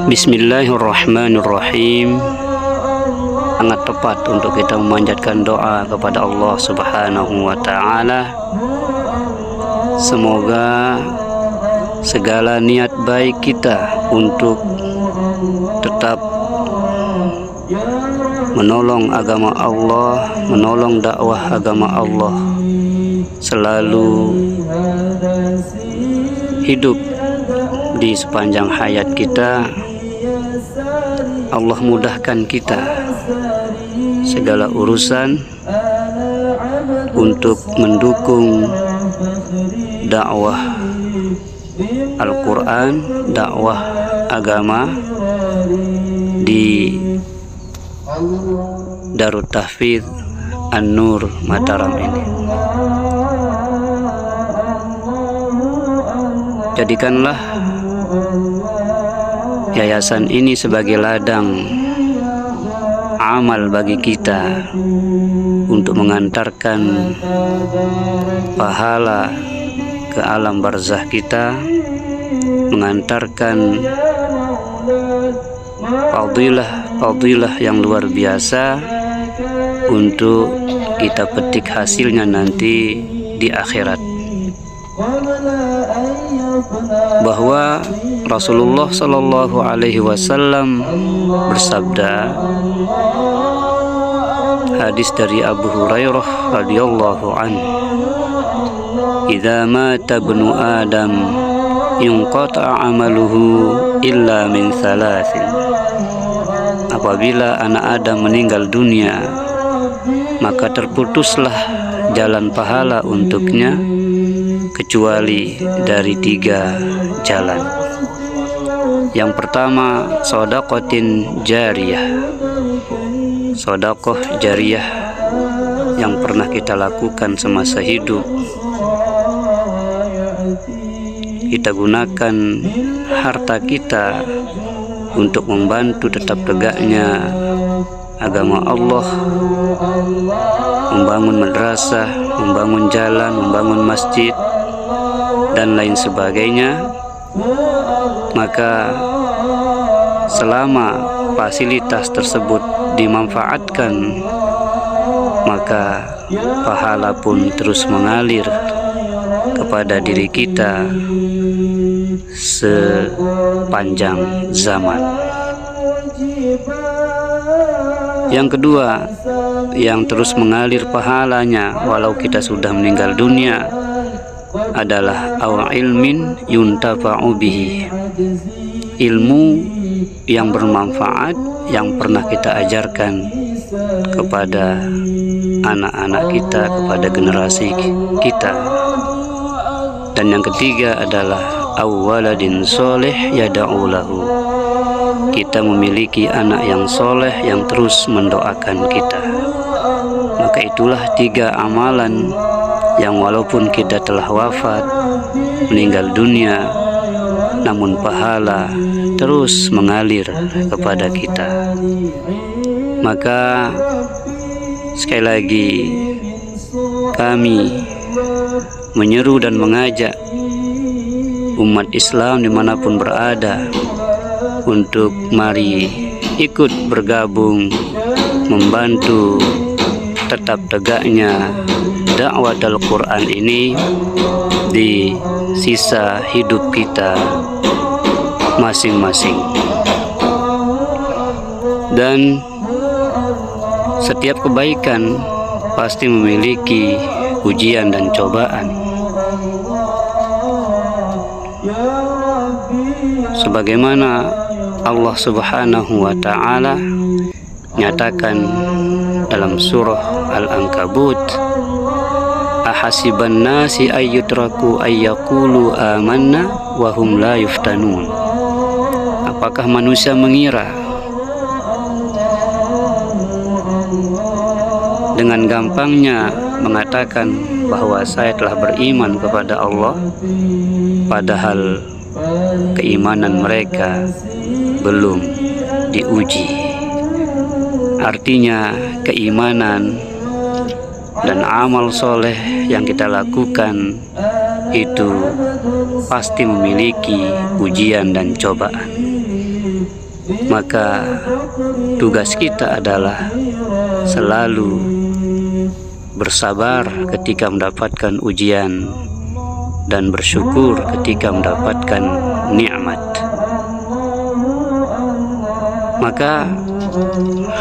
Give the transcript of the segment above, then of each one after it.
Bismillahirrahmanirrahim. Sangat tepat untuk kita memanjatkan doa kepada Allah Subhanahu wa Ta'ala. Semoga segala niat baik kita untuk tetap menolong agama Allah, menolong dakwah agama Allah, selalu hidup di sepanjang hayat kita. Allah mudahkan kita segala urusan untuk mendukung dakwah Al-Quran, dakwah agama di Darut Tahfidz An-Nur Mataram ini. Jadikanlah yayasan ini sebagai ladang amal bagi kita untuk mengantarkan pahala ke alam barzah kita, mengantarkan fadilah yang luar biasa untuk kita petik hasilnya nanti di akhirat. Bahwa Rasulullah Shallallahu Alaihi Wasallam bersabda, hadis dari Abu Hurairah radhiyallahu anhu, "Idza mata ibnu Adam inqata'a amaluhu illa min thalathin." Apabila anak Adam meninggal dunia, maka terputuslah jalan pahala untuknya kecuali dari 3 jalan. Yang pertama, shadaqatin jariyah, sedekah jariyah yang pernah kita lakukan semasa hidup. Kita gunakan harta kita untuk membantu tetap tegaknya agama Allah, membangun madrasah, membangun jalan, membangun masjid, dan lain sebagainya. Maka selama fasilitas tersebut dimanfaatkan, maka pahala pun terus mengalir kepada diri kita sepanjang zaman. Yang kedua, yang terus mengalir pahalanya walau kita sudah meninggal dunia adalah ilmin yuntafa'u bihi, ilmu yang bermanfaat yang pernah kita ajarkan kepada anak-anak kita, kepada generasi kita. Dan yang ketiga adalah waladin soleh yada'u lahu, kita memiliki anak yang soleh yang terus mendoakan kita. Maka itulah 3 amalan yang walaupun kita telah wafat, meninggal dunia, namun pahala terus mengalir kepada kita. Maka sekali lagi kami menyeru dan mengajak umat Islam dimanapun berada untuk mari ikut bergabung membantu tetap tegaknya dakwah Al-Quran ini di sisa hidup kita masing-masing. Dan setiap kebaikan pasti memiliki ujian dan cobaan. Sebagaimana Allah Subhanahu wa Ta'ala nyatakan dalam surah Al-Ankabut, ahasiban nasi ayyutraku ayyakulu amanna wa hum la yuftanun. Apakah manusia mengira dengan gampangnya mengatakan bahwa saya telah beriman kepada Allah, padahal keimanan mereka belum diuji. Artinya keimanan dan amal soleh yang kita lakukan itu pasti memiliki ujian dan cobaan. Maka tugas kita adalah selalu bersabar ketika mendapatkan ujian dan bersyukur ketika mendapatkan nikmat. Maka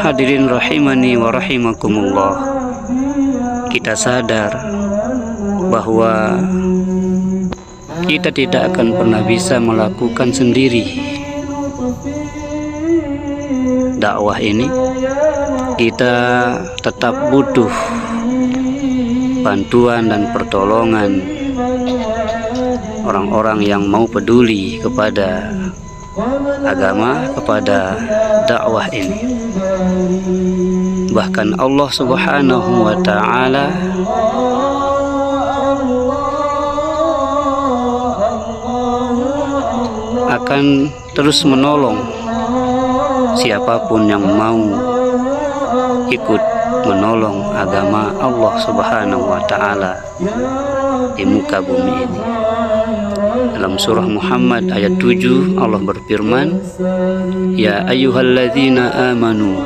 hadirin rahimani wa rahimakumullah, kita sadar bahwa kita tidak akan pernah bisa melakukan sendiri dakwah ini. Kita tetap butuh bantuan dan pertolongan orang-orang yang mau peduli kepada agama, kepada dakwah ini. Bahkan Allah Subhanahu wa ta'ala akan terus menolong siapapun yang mau ikut menolong agama Allah Subhanahu wa ta'ala di muka bumi ini. Dalam surah Muhammad ayat 7 Allah berfirman, ya ayyuhalladzina amanu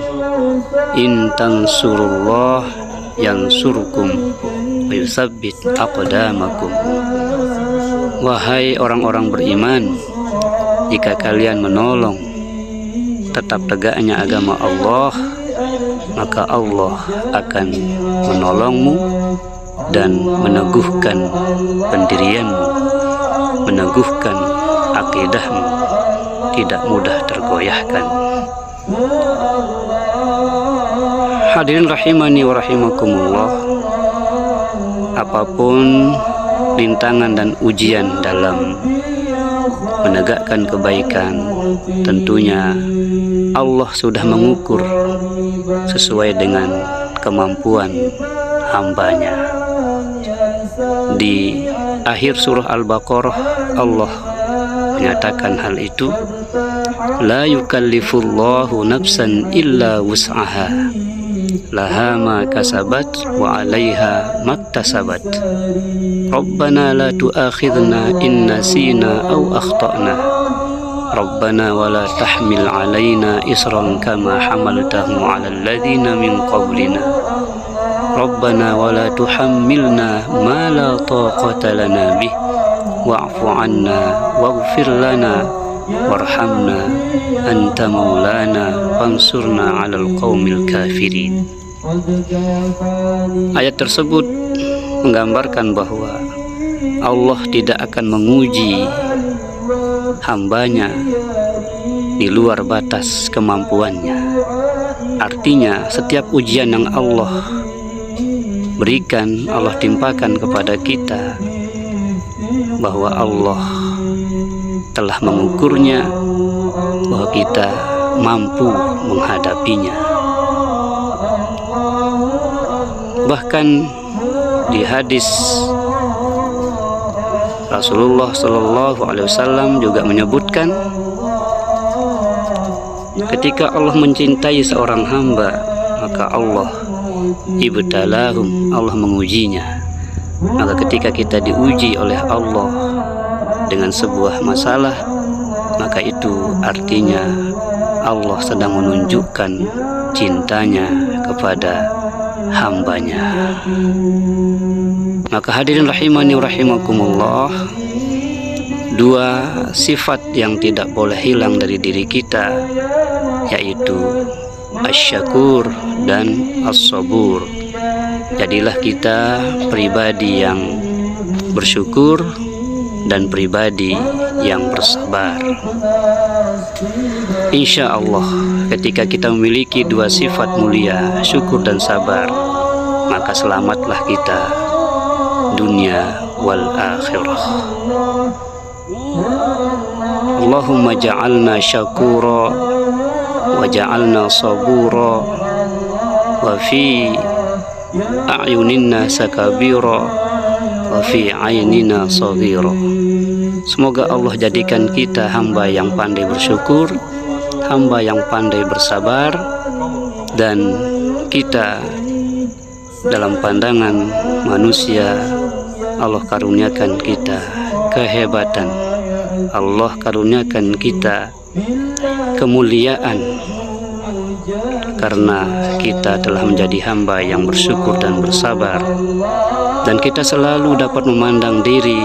in tansurullah yansurkum wa yusabbit aqdamakum. Wahai orang-orang beriman, jika kalian menolong tetap tegaknya agama Allah, maka Allah akan menolongmu dan meneguhkan pendirianmu, meneguhkan akidahmu, tidak mudah tergoyahkan. Hadirin rahimani wa rahimakumullah, apapun rintangan dan ujian dalam menegakkan kebaikan, tentunya Allah sudah mengukur sesuai dengan kemampuan hambanya. Di akhir surah Al-Baqarah Allah menyatakan hal itu, la yukallifullahu nafsan illa wus'aha laha ma kasabat wa 'alaiha maktasabat. Rabbana la tu'akhidna in nasina aw akhtana. Rabbana wa la tahmil 'alaina isran kama hamaltahu 'alal ladzina min qablina. Rabbana wa la tuhammilna ma la taqata lana bih wa'fu 'anna waghfir lana warhamna anta maulana fansurna 'alal qaumil kafirin. Ayat tersebut menggambarkan bahwa Allah tidak akan menguji hambanya di luar batas kemampuannya. Artinya setiap ujian yang Allah berikan, Allah timpakan kepada kita, bahwa Allah telah mengukurnya, bahwa kita mampu menghadapinya. Bahkan di hadis Rasulullah Shallallahu Alaihi Wasallam juga menyebutkan, ketika Allah mencintai seorang hamba, maka Allah ibtalahum, Allah mengujinya. Maka ketika kita diuji oleh Allah dengan sebuah masalah, maka itu artinya Allah sedang menunjukkan cintanya kepada hambanya. Maka hadirin rahimani wa rahimakumullah, dua sifat yang tidak boleh hilang dari diri kita, yaitu asyakur dan as-sabur. Jadilah kita pribadi yang bersyukur dan pribadi yang bersabar. Insya Allah, ketika kita memiliki dua sifat mulia, syukur dan sabar, maka selamatlah kita dunia wal akhirah. Allahumma ja'alna syakura wa ja'alna sabura wa fi a'yunina sakabira wa fi ainina saghira. Semoga Allah jadikan kita hamba yang pandai bersyukur, hamba yang pandai bersabar, dan kita dalam pandangan manusia Allah karuniakan kita kehebatan, Allah karuniakan kita kemuliaan, karena kita telah menjadi hamba yang bersyukur dan bersabar, dan kita selalu dapat memandang diri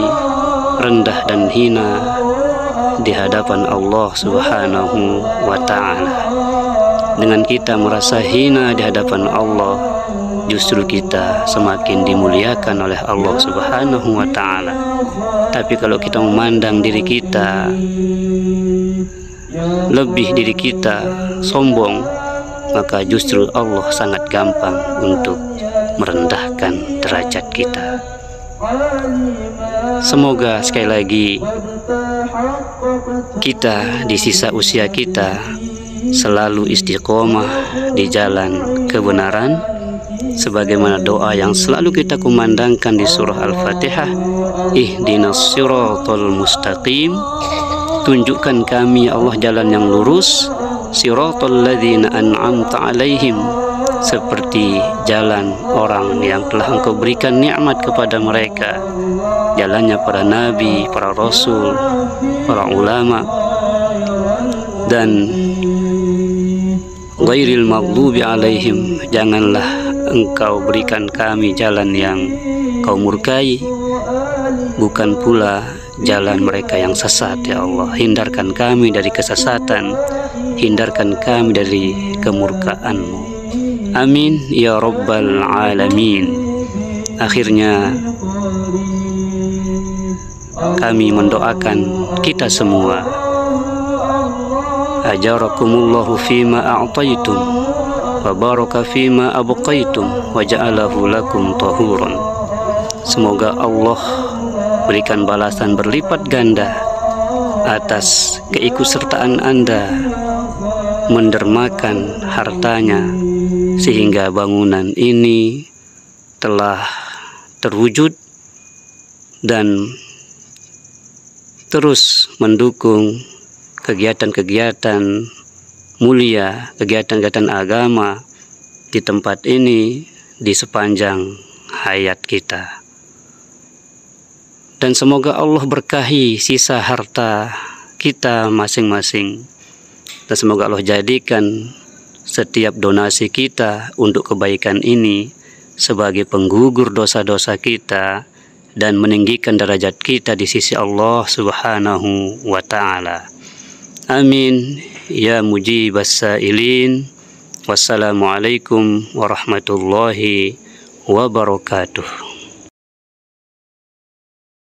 rendah dan hina di hadapan Allah Subhanahu wa Ta'ala. Dengan kita merasa hina di hadapan Allah, justru kita semakin dimuliakan oleh Allah Subhanahu wa Ta'ala. Tapi kalau kita memandang diri kita lebih, diri kita sombong, maka justru Allah sangat gampang untuk merendahkan derajat kita. Semoga sekali lagi kita di sisa usia kita selalu istiqomah di jalan kebenaran, sebagaimana doa yang selalu kita kumandangkan di surah Al-Fatihah, ihdinas siratal mustaqim, tunjukkan kami ya Allah jalan yang lurus, siratal ladzina an'amta alaihim, seperti jalan orang yang telah Engkau berikan nikmat kepada mereka, jalannya para nabi, para rasul, para ulama, dan ghairil maghdubi alaihim, janganlah Engkau berikan kami jalan yang Kau murkai, bukan pula jalan mereka yang sesat. Ya Allah, hindarkan kami dari kesesatan, hindarkan kami dari kemurkaan-Mu. Amin ya Rabbal Alamin. Akhirnya kami mendoakan kita semua, ajarakumullahu fima a'taitum wa baraka fima abqaitum wa ja'alahu lakum tahuran. Semoga Allah berikan balasan berlipat ganda atas keikutsertaan Anda mendermakan hartanya, sehingga bangunan ini telah terwujud dan terus mendukung kegiatan-kegiatan mulia, kegiatan-kegiatan agama di tempat ini di sepanjang hayat kita. Dan semoga Allah berkahi sisa harta kita masing-masing, dan semoga Allah jadikan setiap donasi kita untuk kebaikan ini sebagai penggugur dosa-dosa kita dan meninggikan derajat kita di sisi Allah Subhanahu wa Ta'ala. Amin ya mujibas sa'ilin. Wassalamualaikum warahmatullahi wabarakatuh.